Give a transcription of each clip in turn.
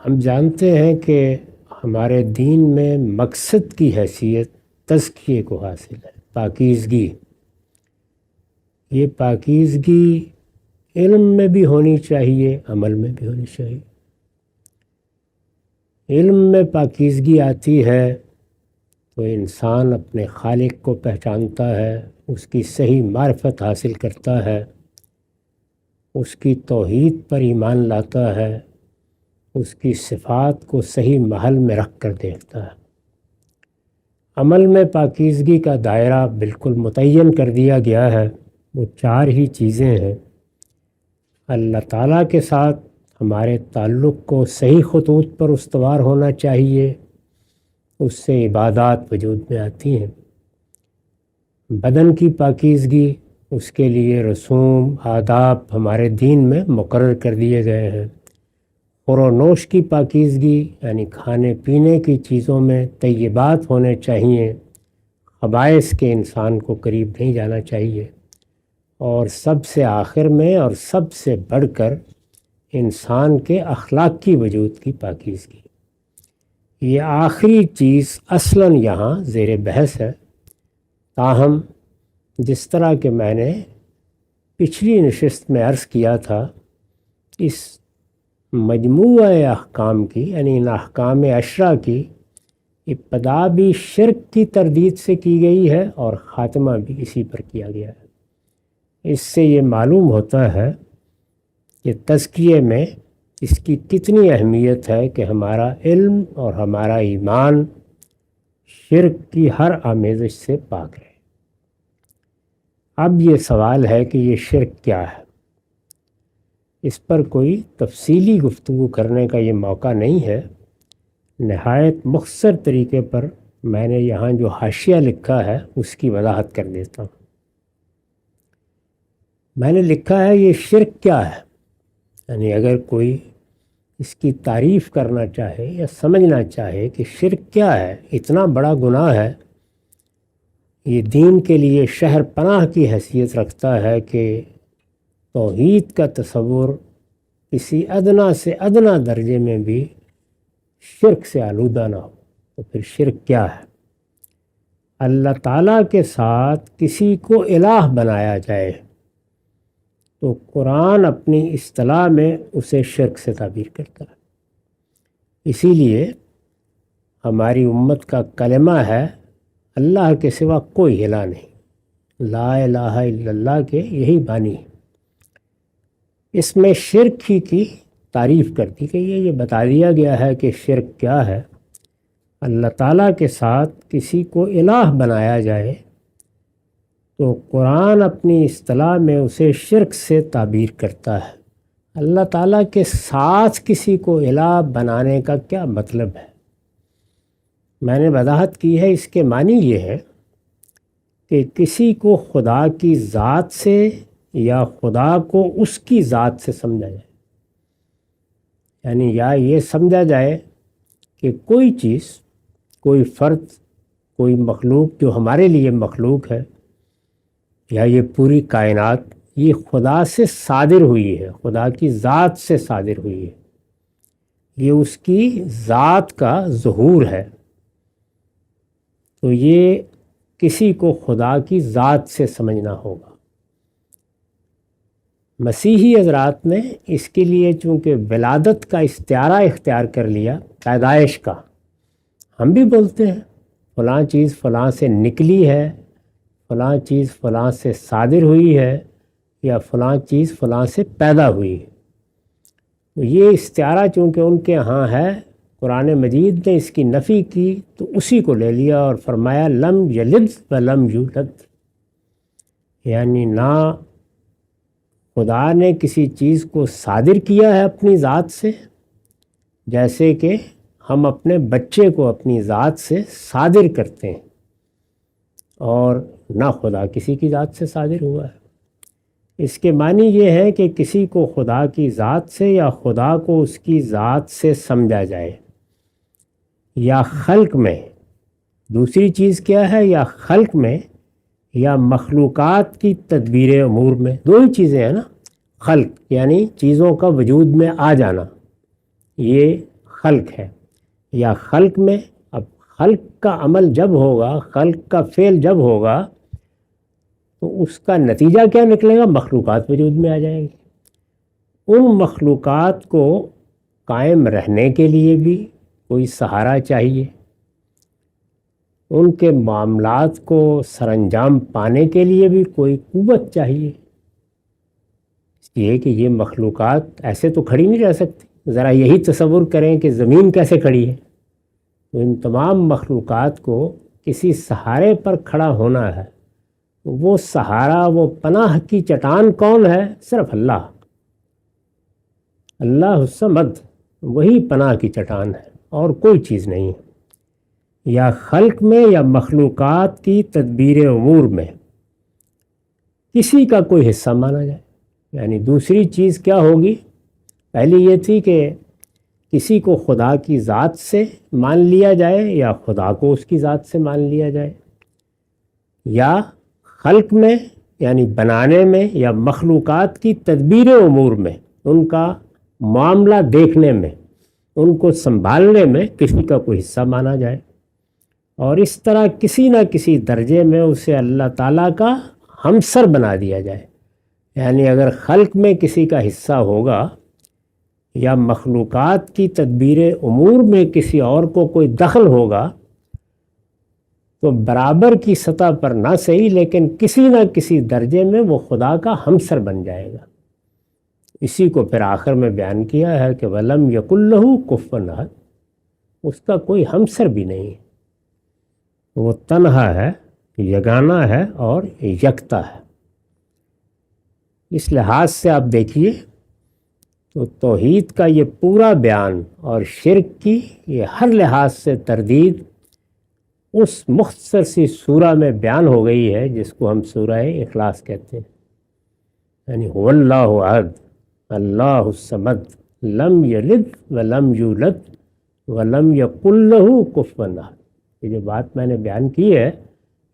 ہم جانتے ہیں کہ ہمارے دین میں مقصد کی حیثیت تزکیے کو حاصل ہے، پاکیزگی۔ یہ پاکیزگی علم میں بھی ہونی چاہیے، عمل میں بھی ہونی چاہیے۔ علم میں پاکیزگی آتی ہے تو انسان اپنے خالق کو پہچانتا ہے، اس کی صحیح معرفت حاصل کرتا ہے، اس کی توحید پر ایمان لاتا ہے، اس کی صفات کو صحیح محل میں رکھ کر دیکھتا ہے۔ عمل میں پاکیزگی کا دائرہ بالکل متعین کر دیا گیا ہے، وہ 4 ہی چیزیں ہیں۔ اللہ تعالیٰ کے ساتھ ہمارے تعلق کو صحیح خطوط پر استوار ہونا چاہیے، اس سے عبادات وجود میں آتی ہیں۔ بدن کی پاکیزگی، اس کے لیے رسوم آداب ہمارے دین میں مقرر کر دیے گئے ہیں۔ خور و نوش کی پاکیزگی، یعنی کھانے پینے کی چیزوں میں طیبات ہونے چاہیے، خبائث کے انسان کو قریب نہیں جانا چاہیے۔ اور سب سے آخر میں اور سب سے بڑھ کر انسان کے اخلاقی وجود کی پاکیزگی۔ یہ آخری چیز اصلاً یہاں زیر بحث ہے، تاہم جس طرح کہ میں نے پچھلی نشست میں عرض کیا تھا، اس مجموعہ احکام کی، یعنی ان احکام 10 کی ابتدا بھی شرک کی تردید سے کی گئی ہے اور خاتمہ بھی اسی پر کیا گیا ہے۔ اس سے یہ معلوم ہوتا ہے کہ تزکیے میں اس کی کتنی اہمیت ہے کہ ہمارا علم اور ہمارا ایمان شرک کی ہر آمیزش سے پاک رہے۔ اب یہ سوال ہے کہ یہ شرک کیا ہے؟ اس پر کوئی تفصیلی گفتگو کرنے کا یہ موقع نہیں ہے۔ نہایت مختصر طریقے پر میں نے یہاں جو حاشیہ لکھا ہے اس کی وضاحت کر دیتا ہوں۔ میں نے لکھا ہے یہ شرک کیا ہے، یعنی اگر کوئی اس کی تعریف کرنا چاہے یا سمجھنا چاہے کہ شرک کیا ہے، اتنا بڑا گناہ ہے، یہ دین کے لیے شہر پناہ کی حیثیت رکھتا ہے کہ توحید کا تصور کسی ادنا سے ادنا درجے میں بھی شرک سے آلودہ نہ ہو، تو پھر شرک کیا ہے؟ اللہ تعالیٰ کے ساتھ کسی کو الہ بنایا جائے تو قرآن اپنی اصطلاح میں اسے شرک سے تعبیر کرتا ہے۔ اسی لیے ہماری امت کا کلمہ ہے اللہ کے سوا کوئی الہ نہیں، لا الہ الا اللہ کے یہی بانی ہے۔ اس میں شرک ہی کی تعریف کر دی گئی ہے، یہ بتا دیا گیا ہے کہ شرک کیا ہے۔ اللہ تعالیٰ کے ساتھ کسی کو الہ بنایا جائے تو قرآن اپنی اصطلاح میں اسے شرک سے تعبیر کرتا ہے۔ اللہ تعالیٰ کے ساتھ کسی کو الہ بنانے کا کیا مطلب ہے؟ میں نے وضاحت کی ہے، اس کے معنی یہ ہے کہ کسی کو خدا کی ذات سے یا خدا کو اس کی ذات سے سمجھا جائے، یعنی یا یہ سمجھا جائے کہ کوئی چیز، کوئی فرد، کوئی مخلوق جو ہمارے لیے مخلوق ہے، یا یہ پوری کائنات، یہ خدا سے صادر ہوئی ہے، خدا کی ذات سے صادر ہوئی ہے، یہ اس کی ذات کا ظہور ہے، تو یہ کسی کو خدا کی ذات سے سمجھنا ہوگا۔ مسیحی حضرات نے اس کے لیے چونکہ ولادت کا استعارہ اختیار کر لیا، پیدائش کا، ہم بھی بولتے ہیں فلاں چیز فلاں سے نکلی ہے، فلاں چیز فلاں سے صادر ہوئی ہے، یا فلاں چیز فلاں سے پیدا ہوئی ہے۔ تو یہ استعارہ چونکہ ان کے ہاں ہے، قرآن مجید نے اس کی نفی کی تو اسی کو لے لیا اور فرمایا لم یلد ولم یولد، یعنی نہ خدا نے کسی چیز کو صادر کیا ہے اپنی ذات سے، جیسے کہ ہم اپنے بچے کو اپنی ذات سے صادر کرتے ہیں، اور نہ خدا کسی کی ذات سے صادر ہوا ہے۔ اس کے معنی یہ ہے کہ کسی کو خدا کی ذات سے یا خدا کو اس کی ذات سے سمجھا جائے، یا خلق میں، دوسری چیز کیا ہے، یا خلق میں یا مخلوقات کی تدبیر امور میں، دو ہی چیزیں ہیں نا، خلق یعنی چیزوں کا وجود میں آ جانا، یہ خلق ہے، یا خلق میں اب خلق کا عمل جب ہوگا، خلق کا فعل جب ہوگا تو اس کا نتیجہ کیا نکلے گا؟ مخلوقات وجود میں آ جائیں گی۔ ان مخلوقات کو قائم رہنے کے لیے بھی کوئی سہارا چاہیے، ان کے معاملات کو سر انجام پانے کے لیے بھی کوئی قوت چاہیے۔ اس لیے کہ یہ مخلوقات ایسے تو کھڑی نہیں رہ سکتی۔ ذرا یہی تصور کریں کہ زمین کیسے کھڑی ہے، تو ان تمام مخلوقات کو کسی سہارے پر کھڑا ہونا ہے۔ وہ سہارا، وہ پناہ کی چٹان کون ہے؟ صرف اللہ، اللہ الصمد، وہی پناہ کی چٹان ہے اور کوئی چیز نہیں ہے۔ یا خلق میں یا مخلوقات کی تدبیر امور میں کسی کا کوئی حصہ مانا جائے، یعنی دوسری چیز کیا ہوگی؟ پہلی یہ تھی کہ کسی کو خدا کی ذات سے مان لیا جائے یا خدا کو اس کی ذات سے مان لیا جائے، یا خلق میں یعنی بنانے میں یا مخلوقات کی تدبیر امور میں، ان کا معاملہ دیکھنے میں، ان کو سنبھالنے میں کسی کا کوئی حصہ مانا جائے، اور اس طرح کسی نہ کسی درجے میں اسے اللہ تعالیٰ کا ہمسر بنا دیا جائے۔ یعنی اگر خلق میں کسی کا حصہ ہوگا یا مخلوقات کی تدبیر امور میں کسی اور کو کوئی دخل ہوگا تو برابر کی سطح پر نہ صحیح لیکن کسی نہ کسی درجے میں وہ خدا کا ہمسر بن جائے گا۔ اسی کو پھر آخر میں بیان کیا ہے کہ وَلَمْ يَكُنْ لَهُ كُفُوًا أَحَدٌ، اس کا کوئی ہمسر بھی نہیں ہے، وہ تنہا ہے، یگانہ ہے اور یکتا ہے۔ اس لحاظ سے آپ دیکھیے تو توحید کا یہ پورا بیان اور شرک کی یہ ہر لحاظ سے تردید اس مختصر سی سورہ میں بیان ہو گئی ہے جس کو ہم سورہ اخلاص کہتے ہیں، یعنی هو اللہ احد اللہ الصمد لم یلد ولم یولد ولم یکن لہ کفوا احد۔ یہ جو بات میں نے بیان کی ہے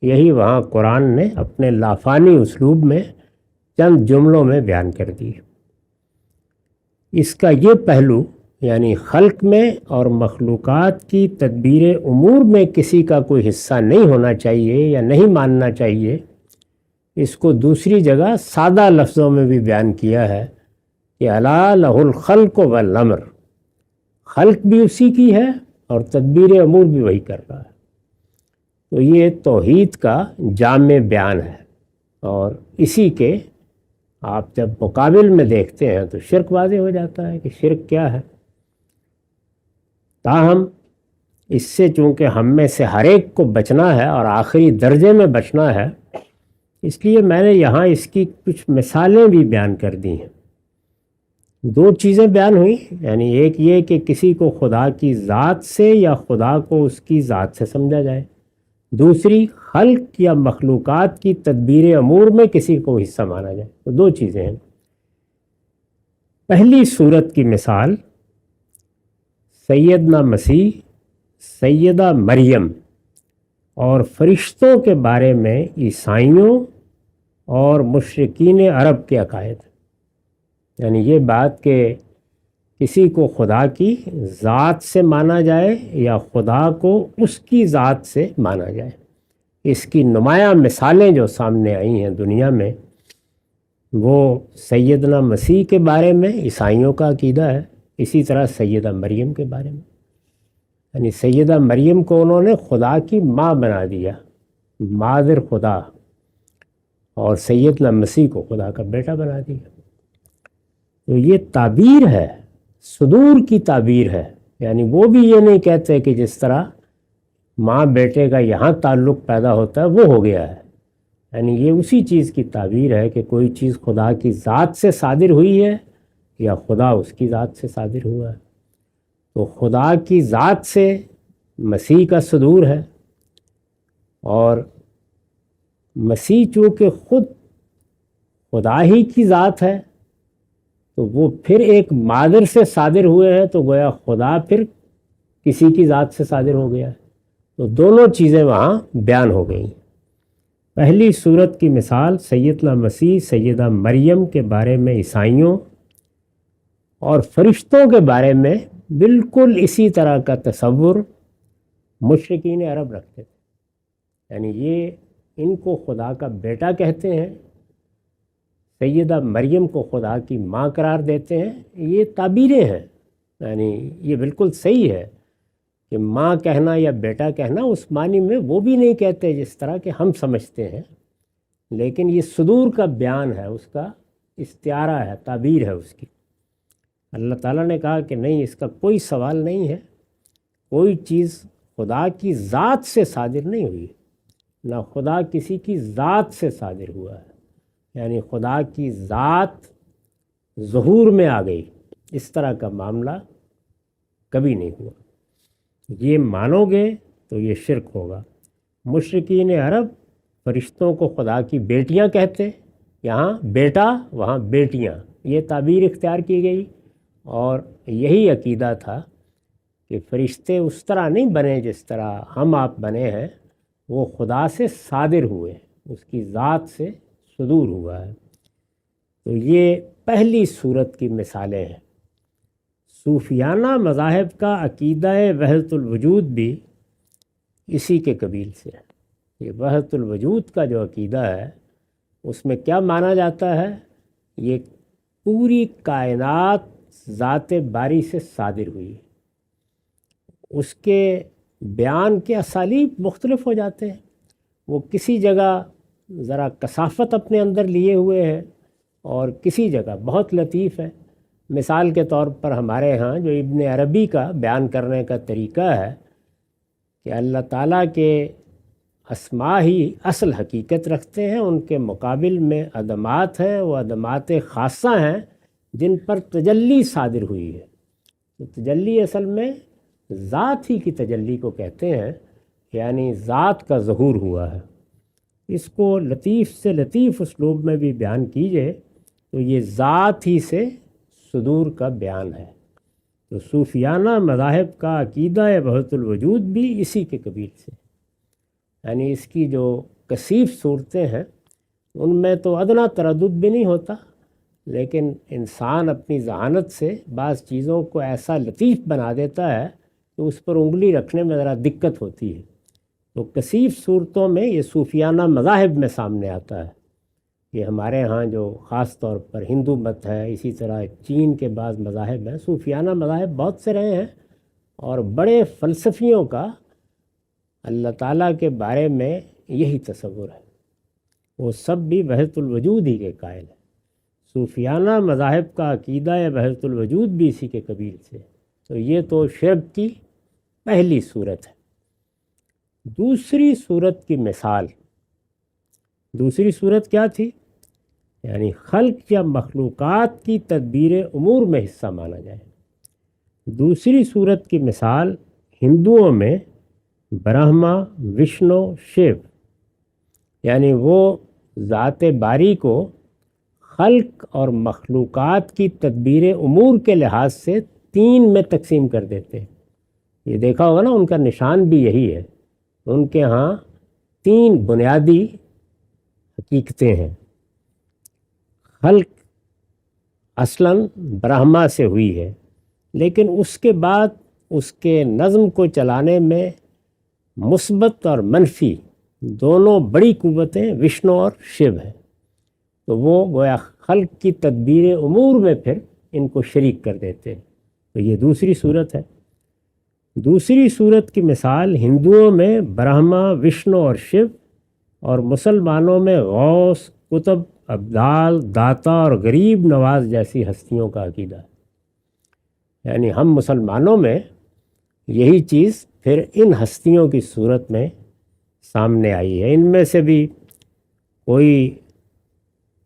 یہی وہاں قرآن نے اپنے لافانی اسلوب میں چند جملوں میں بیان کر دی ہے۔ اس کا یہ پہلو یعنی خلق میں اور مخلوقات کی تدبیر امور میں کسی کا کوئی حصہ نہیں ہونا چاہیے یا نہیں ماننا چاہیے، اس کو دوسری جگہ سادہ لفظوں میں بھی بیان کیا ہے کہ الا لہ الخلق والامر، خلق بھی اسی کی ہے اور تدبیر امور بھی وہی کر رہا ہے۔ تو یہ توحید کا جامع بیان ہے، اور اسی کے آپ جب مقابل میں دیکھتے ہیں تو شرک واضح ہو جاتا ہے کہ شرک کیا ہے۔ تاہم اس سے چونکہ ہم میں سے ہر ایک کو بچنا ہے اور آخری درجے میں بچنا ہے، اس لیے میں نے یہاں اس کی کچھ مثالیں بھی بیان کر دی ہیں۔ دو چیزیں بیان ہوئی، یعنی ایک یہ کہ کسی کو خدا کی ذات سے یا خدا کو اس کی ذات سے سمجھا جائے، دوسری خلق یا مخلوقات کی تدبیر امور میں کسی کو حصہ مانا جائے۔ تو دو چیزیں ہیں۔ پہلی صورت کی مثال سیدنا مسیح، سیدہ مریم اور فرشتوں کے بارے میں عیسائیوں اور مشرکین عرب کے عقائد، یعنی یہ بات کہ کسی کو خدا کی ذات سے مانا جائے یا خدا کو اس کی ذات سے مانا جائے۔ اس کی نمایاں مثالیں جو سامنے آئی ہیں دنیا میں، وہ سیدنا مسیح کے بارے میں عیسائیوں کا عقیدہ ہے، اسی طرح سیدہ مریم کے بارے میں، یعنی سیدہ مریم کو انہوں نے خدا کی ماں بنا دیا، مادر خدا، اور سیدنا مسیح کو خدا کا بیٹا بنا دیا۔ تو یہ تعبیر ہے، صدور کی تعبیر ہے، یعنی وہ بھی یہ نہیں کہتے کہ جس طرح ماں بیٹے کا یہاں تعلق پیدا ہوتا ہے وہ ہو گیا ہے، یعنی یہ اسی چیز کی تعبیر ہے کہ کوئی چیز خدا کی ذات سے صادر ہوئی ہے یا خدا اس کی ذات سے صادر ہوا ہے۔ تو خدا کی ذات سے مسیح کا صدور ہے، اور مسیح چونکہ خود خدا ہی کی ذات ہے تو وہ پھر ایک مادر سے صادر ہوئے ہیں، تو گویا خدا پھر کسی کی ذات سے صادر ہو گیا ہے۔ تو دونوں چیزیں وہاں بیان ہو گئیں۔ پہلی صورت کی مثال سیدنا مسیح، سیدہ مریم کے بارے میں عیسائیوں اور فرشتوں کے بارے میں بالکل اسی طرح کا تصور مشرکین عرب رکھتے تھے، یعنی یہ ان کو خدا کا بیٹا کہتے ہیں، سیدہ مریم کو خدا کی ماں قرار دیتے ہیں، یہ تعبیریں ہیں، یعنی یہ بالکل صحیح ہے کہ ماں کہنا یا بیٹا کہنا اس معنی میں وہ بھی نہیں کہتے جس طرح کہ ہم سمجھتے ہیں، لیکن یہ صدور کا بیان ہے، اس کا استعارہ ہے، تعبیر ہے اس کی۔ اللہ تعالیٰ نے کہا کہ نہیں، اس کا کوئی سوال نہیں ہے، کوئی چیز خدا کی ذات سے صادر نہیں ہوئی، نہ خدا کسی کی ذات سے صادر ہوا ہے، یعنی خدا کی ذات ظہور میں آ گئی، اس طرح کا معاملہ کبھی نہیں ہوا۔ یہ مانو گے تو یہ شرک ہوگا۔ مشرکین عرب فرشتوں کو خدا کی بیٹیاں کہتے، یہاں بیٹا وہاں بیٹیاں، یہ تعبیر اختیار کی گئی، اور یہی عقیدہ تھا کہ فرشتے اس طرح نہیں بنے جس طرح ہم آپ بنے ہیں، وہ خدا سے صادر ہوئے، اس کی ذات سے صدور ہوا ہے۔ تو یہ پہلی صورت کی مثالیں ہیں۔ صوفیانہ مذاہب کا عقیدہ وحدت الوجود بھی اسی کے قبیل سے ہے۔ یہ وحدت الوجود کا جو عقیدہ ہے اس میں کیا مانا جاتا ہے؟ یہ پوری کائنات ذات باری سے صادر ہوئی، اس کے بیان کے اسالیب مختلف ہو جاتے ہیں، وہ کسی جگہ ذرا کثافت اپنے اندر لیے ہوئے ہے اور کسی جگہ بہت لطیف ہے۔ مثال کے طور پر ہمارے ہاں جو ابن عربی کا بیان کرنے کا طریقہ ہے کہ اللہ تعالیٰ کے اسماء ہی اصل حقیقت رکھتے ہیں، ان کے مقابل میں عدمات ہیں، وہ عدمات خاصہ ہیں جن پر تجلی صادر ہوئی ہے۔ تو تجلی اصل میں ذات ہی کی تجلی کو کہتے ہیں، یعنی ذات کا ظہور ہوا ہے۔ اس کو لطیف سے لطیف اسلوب میں بھی بیان کیجئے تو یہ ذات ہی سے صدور کا بیان ہے۔ تو صوفیانہ مذاہب کا عقیدہ وحدت الوجود بھی اسی کے قبیل سے، یعنی اس کی جو کثیف صورتیں ہیں ان میں تو ادنیٰ تردد بھی نہیں ہوتا، لیکن انسان اپنی ذہانت سے بعض چیزوں کو ایسا لطیف بنا دیتا ہے کہ اس پر انگلی رکھنے میں ذرا دقت ہوتی ہے۔ تو کثیف صورتوں میں یہ صوفیانہ مذاہب میں سامنے آتا ہے۔ یہ ہمارے ہاں جو خاص طور پر ہندو مت ہے، اسی طرح چین کے بعض مذاہب ہیں، صوفیانہ مذاہب بہت سے رہے ہیں، اور بڑے فلسفیوں کا اللہ تعالیٰ کے بارے میں یہی تصور ہے، وہ سب بھی وحدت الوجود ہی کے قائل ہیں۔ صوفیانہ مذاہب کا عقیدہ وحدت الوجود بھی اسی کے قبیل سے۔ تو یہ تو شرک کی پہلی صورت ہے۔ دوسری صورت کی مثال، دوسری صورت کیا تھی؟ یعنی خلق یا مخلوقات کی تدبیر امور میں حصہ مانا جائے۔ دوسری صورت کی مثال ہندوؤں میں برہما، وشنو، شیو، یعنی وہ ذات باری کو خلق اور مخلوقات کی تدبیر امور کے لحاظ سے تین میں تقسیم کر دیتے ہیں۔ یہ دیکھا ہوگا نا، ان کا نشان بھی یہی ہے، ان کے ہاں تین بنیادی حقیقتیں ہیں۔ خلق اصلاً برہما سے ہوئی ہے، لیکن اس کے بعد اس کے نظم کو چلانے میں مثبت اور منفی دونوں بڑی قوتیں وشنو اور شیو ہیں، تو وہ گویا خلق کی تدبیر امور میں پھر ان کو شریک کر دیتے ہیں۔ تو یہ دوسری صورت ہے۔ دوسری صورت کی مثال ہندوؤں میں برہما، وشنو اور شیو، اور مسلمانوں میں غوث، قطب، ابدال، داتا اور غریب نواز جیسی ہستیوں کا عقیدہ ہے۔ یعنی ہم مسلمانوں میں یہی چیز پھر ان ہستیوں کی صورت میں سامنے آئی ہے۔ ان میں سے بھی کوئی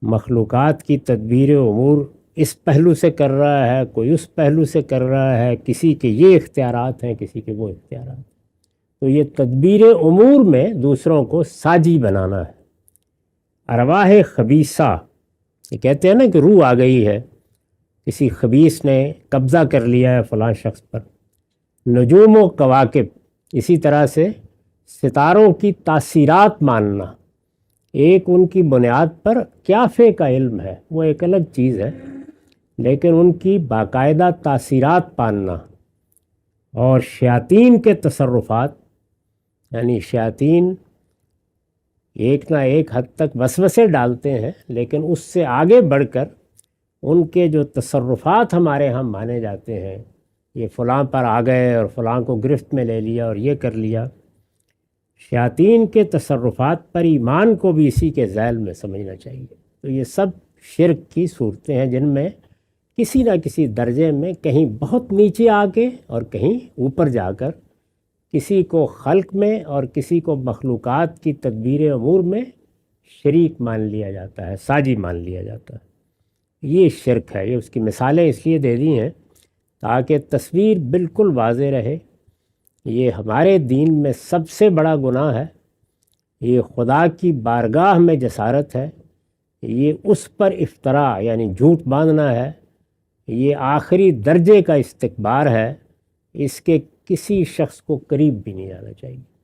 مخلوقات کی تدبیر امور اس پہلو سے کر رہا ہے، کوئی اس پہلو سے کر رہا ہے، کسی کے یہ اختیارات ہیں، کسی کے وہ اختیارات ہیں۔ تو یہ تدبیر امور میں دوسروں کو ساجی بنانا ہے۔ ارواح خبیثہ، یہ کہتے ہیں نا کہ روح آ گئی ہے، کسی خبیث نے قبضہ کر لیا ہے فلاں شخص پر۔ نجوم و کواکب، اسی طرح سے ستاروں کی تاثیرات ماننا، ایک ان کی بنیاد پر قیافے کا علم ہے، وہ ایک الگ چیز ہے، لیکن ان کی باقاعدہ تاثیرات پاننا، اور شیاطین کے تصرفات، یعنی شیاطین ایک نہ ایک حد تک وسوسے ڈالتے ہیں، لیکن اس سے آگے بڑھ کر ان کے جو تصرفات ہمارے ہاں مانے جاتے ہیں، یہ فلاں پر آ گئے اور فلاں کو گرفت میں لے لیا اور یہ کر لیا، شیاطین کے تصرفات پر ایمان کو بھی اسی کے ذیل میں سمجھنا چاہیے۔ تو یہ سب شرک کی صورتیں ہیں جن میں کسی نہ کسی درجے میں کہیں بہت نیچے آ کے اور کہیں اوپر جا کر کسی کو خلق میں اور کسی کو مخلوقات کی تدبیر امور میں شریک مان لیا جاتا ہے، ساجی مان لیا جاتا ہے۔ یہ شرک ہے۔ یہ اس کی مثالیں اس لیے دے دی ہیں تاکہ تصویر بالکل واضح رہے۔ یہ ہمارے دین میں سب سے بڑا گناہ ہے، یہ خدا کی بارگاہ میں جسارت ہے، یہ اس پر افتراء یعنی جھوٹ باندھنا ہے، یہ آخری درجے کا استکبار ہے، اس کے کسی شخص کو قریب بھی نہیں آنا چاہیے۔